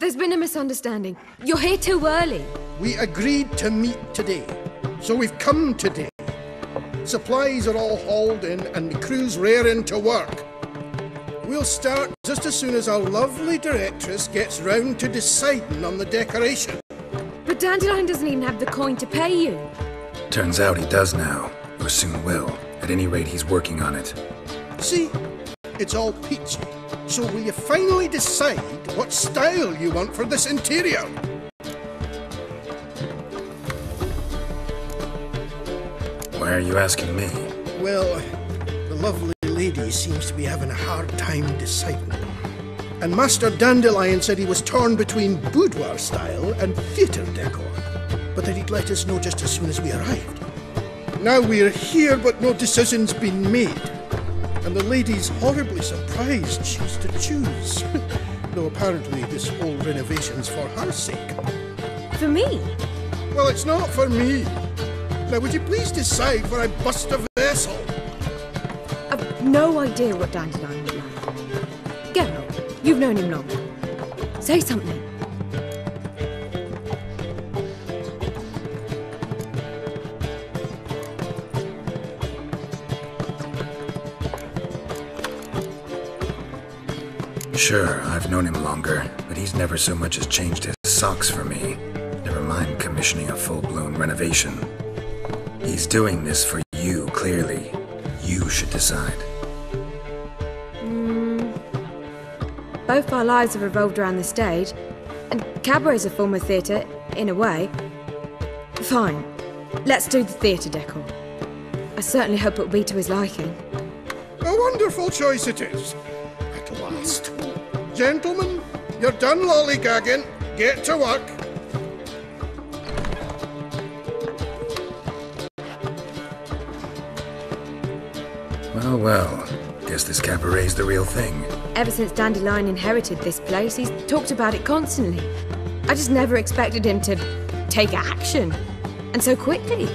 There's been a misunderstanding. You're here too early. We agreed to meet today, so we've come today. Supplies are all hauled in and the crew's raring to work. We'll start just as soon as our lovely directress gets round to deciding on the decoration. But Dandelion doesn't even have the coin to pay you. Turns out he does now, or soon will. At any rate, he's working on it. See, it's all peachy. So will you finally decide what style you want for this interior? Why are you asking me? Well, the lovely lady seems to be having a hard time deciding. And Master Dandelion said he was torn between boudoir style and theatre decor, but that he'd let us know just as soon as we arrived. Now we're here, but no decision's been made. And the lady's horribly surprised she's to choose. Though apparently this whole renovation's for her sake. For me? Well, it's not for me. Now, would you please decide before I bust a vessel? I've no idea what Dandelion would like. Get on. You've known him long. Say something. Sure, I've known him longer, but he's never so much as changed his socks for me. Never mind commissioning a full-blown renovation. He's doing this for you, clearly. You should decide. Both our lives have revolved around the stage, and cabaret's a form of theatre, in a way. Fine. Let's do the theatre decor. I certainly hope it'll be to his liking. A wonderful choice it is. At last. Gentlemen, you're done lollygagging. Get to work. Well, well. Guess this cabaret's the real thing. Ever since Dandelion inherited this place, he's talked about it constantly. I just never expected him to take action. And so quickly.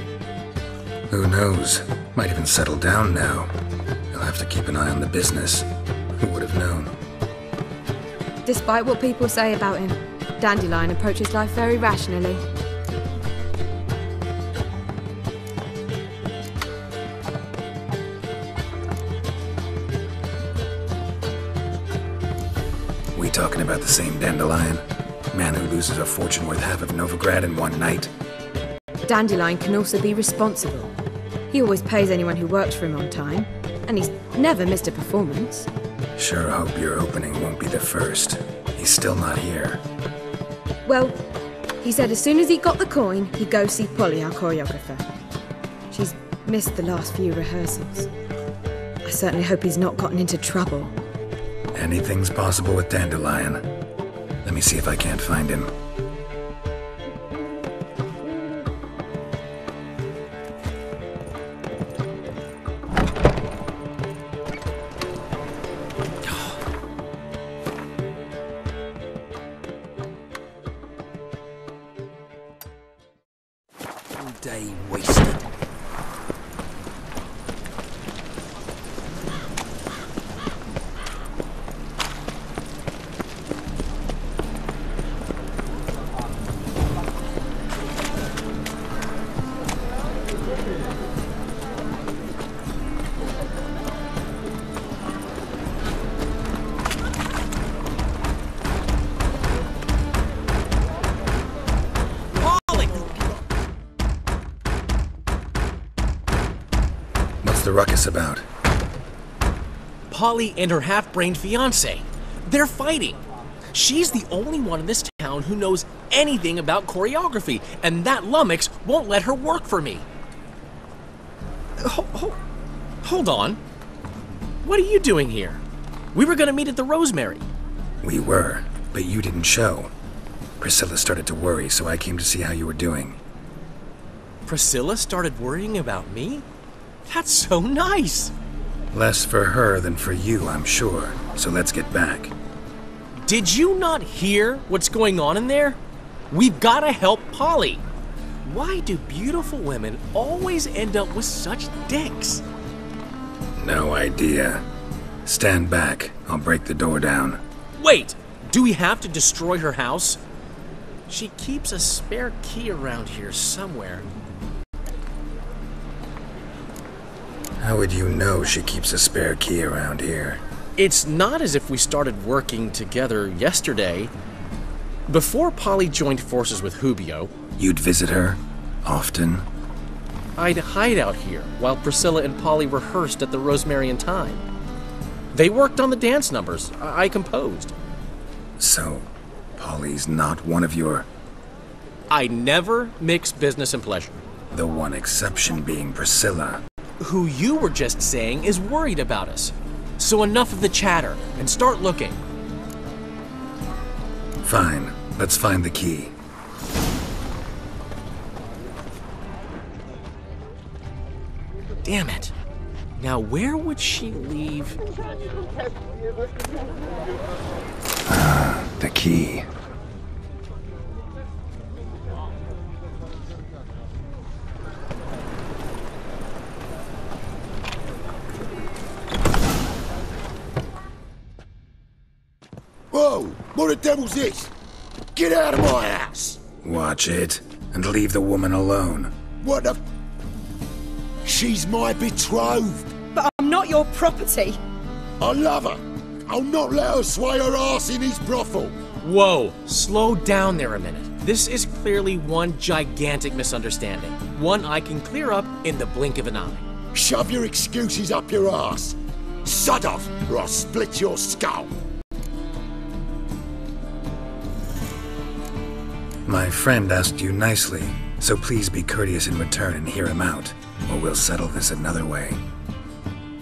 Who knows? Might even settle down now. You'll have to keep an eye on the business. Who would have known? Despite what people say about him, Dandelion approaches life very rationally. We talking about the same Dandelion? Man who loses a fortune worth half of Novigrad in one night? Dandelion can also be responsible. He always pays anyone who works for him on time, and he's never missed a performance. Sure hope your opening won't be the first. He's still not here. Well, he said as soon as he got the coin, he'd go see Polly, our choreographer. She's missed the last few rehearsals. I certainly hope he's not gotten into trouble. Anything's possible with Dandelion. Let me see if I can't find him. Day wasted. What's the ruckus about? Polly and her half-brained fiancé. They're fighting. She's the only one in this town who knows anything about choreography, and that lummox won't let her work for me. Hold on. What are you doing here? We were gonna meet at the Rosemary. We were, but you didn't show. Priscilla started to worry, so I came to see how you were doing. Priscilla started worrying about me? That's so nice! Less for her than for you, I'm sure. So let's get back. Did you not hear what's going on in there? We've gotta help Polly. Why do beautiful women always end up with such dicks? No idea. Stand back. I'll break the door down. Wait! Do we have to destroy her house? She keeps a spare key around here somewhere. How would you know she keeps a spare key around here? It's not as if we started working together yesterday. Before Polly joined forces with Hubio, You'd visit her? Often? I'd hide out here while Priscilla and Polly rehearsed at the Rosemary and Thyme. They worked on the dance numbers I composed. So, Polly's not one of your... I never mix business and pleasure. The one exception being Priscilla. Who you were just saying is worried about us. So enough of the chatter and start looking. Fine, let's find the key. Damn it. Now where would she leave? The key. Whoa! What the devil's this? Get out of my house! Watch it, and leave the woman alone. What the... She's my betrothed! But I'm not your property. I love her! I'll not let her sway her ass in his brothel! Whoa, slow down there a minute. This is clearly one gigantic misunderstanding. One I can clear up in the blink of an eye. Shove your excuses up your ass! Sod off, or I'll split your skull! My friend asked you nicely, so please be courteous in return and hear him out, or we'll settle this another way.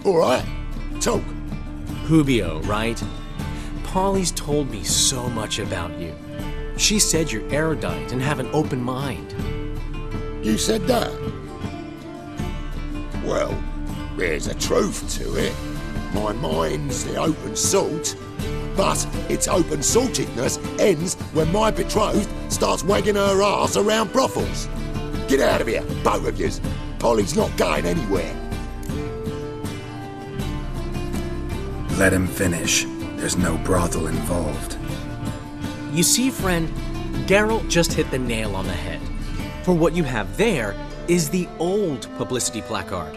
Alright, talk. Hubio, right? Polly's told me so much about you. She said you're erudite and have an open mind. You said that? Well, there's a truth to it. My mind's the open salt, but its open saltedness ends when my betrothed starts wagging her ass around brothels. Get out of here, both of yous. Polly's not going anywhere. Let him finish. There's no brothel involved. You see, friend, Geralt just hit the nail on the head. For what you have there is the old publicity placard.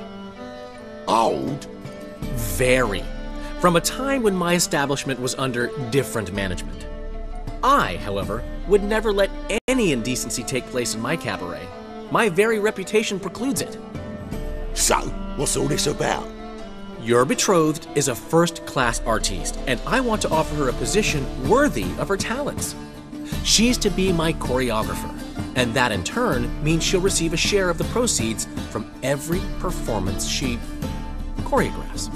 Old? Very. From a time when my establishment was under different management. I, however, would never let any indecency take place in my cabaret. My very reputation precludes it. So, what's all this about? Your betrothed is a first-class artiste, and I want to offer her a position worthy of her talents. She's to be my choreographer, and that in turn means she'll receive a share of the proceeds from every performance she choreographs.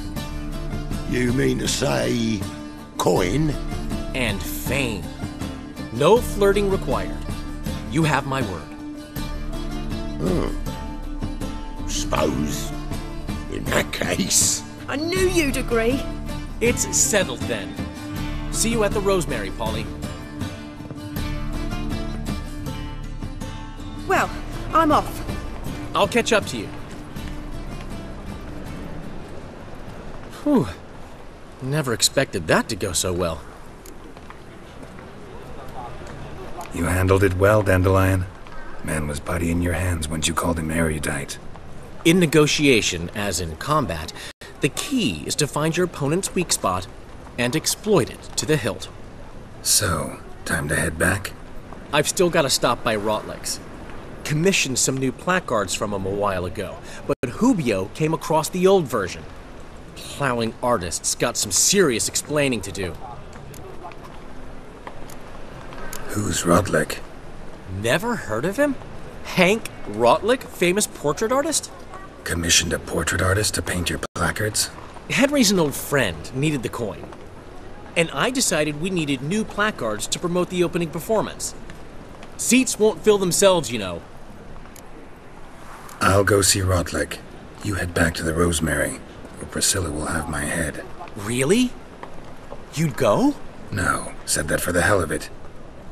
You mean to say... coin? And fame. No flirting required. You have my word. Suppose, in that case... I knew you'd agree. It's settled then. See you at the Rosemary, Polly. Well, I'm off. I'll catch up to you. Whew. Never expected that to go so well. You handled it well, Dandelion. Man was putty in your hands once you called him erudite. In negotiation, as in combat, the key is to find your opponent's weak spot and exploit it to the hilt. So, time to head back? I've still got to stop by Rotlegs. Commissioned some new placards from him a while ago, but Hubio came across the old version. Plowing artists got some serious explaining to do. Who's Rodlick? Never heard of him? Hank Rotlick, famous portrait artist? Commissioned a portrait artist to paint your placards? Henry's an old friend, needed the coin. And I decided we needed new placards to promote the opening performance. Seats won't fill themselves, you know. I'll go see Rodlick. You head back to the Rosemary, or Priscilla will have my head. Really? You'd go? No, said that for the hell of it.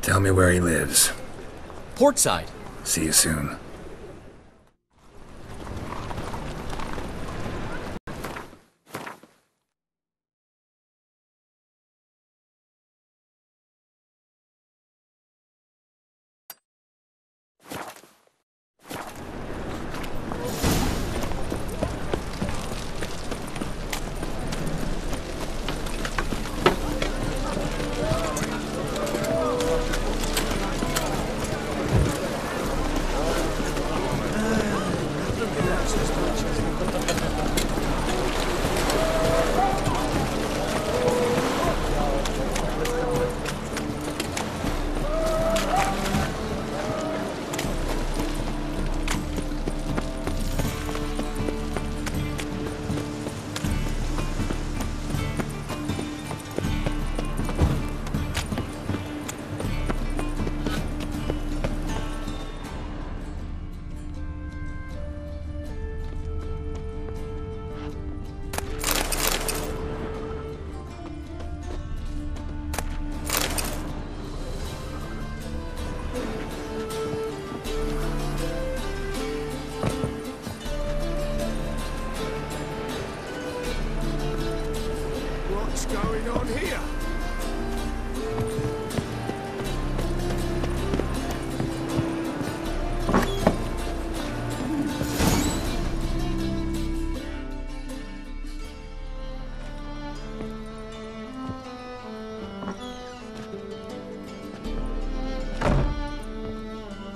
Tell me where he lives. Portside. See you soon.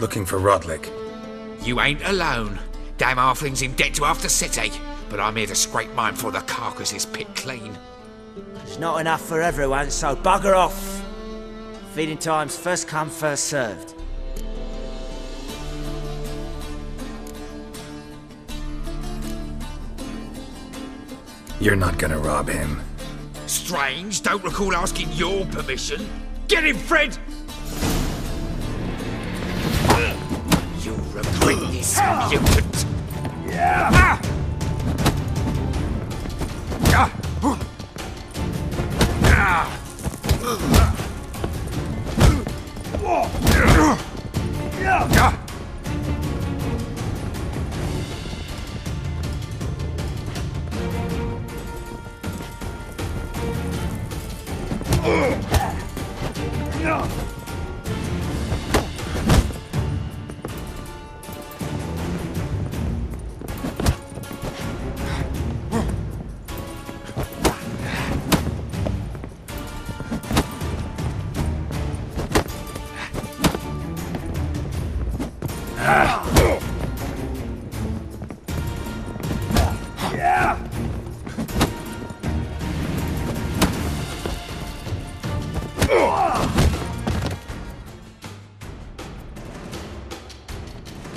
Looking for Rodlick. You ain't alone. Damn halfling's in debt to half the city, but I'm here to scrape mine before the carcass is picked clean. There's not enough for everyone, so bugger off. Feeding time's first come, first served. You're not gonna rob him. Strange, don't recall asking your permission. Get him, Fred! You'll regret this, mutant. Yeah.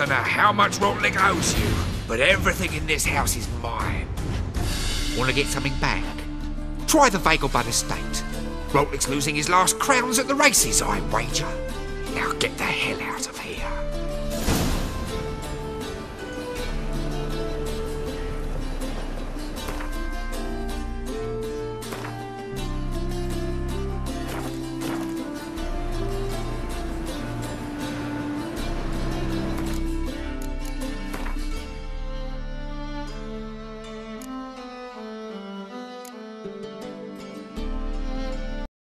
Don't know how much Rotlick owes you, but everything in this house is mine. Want to get something back? Try the Vagelbud estate. Rotlick's losing his last crowns at the races, I wager. Now get the hell out of here.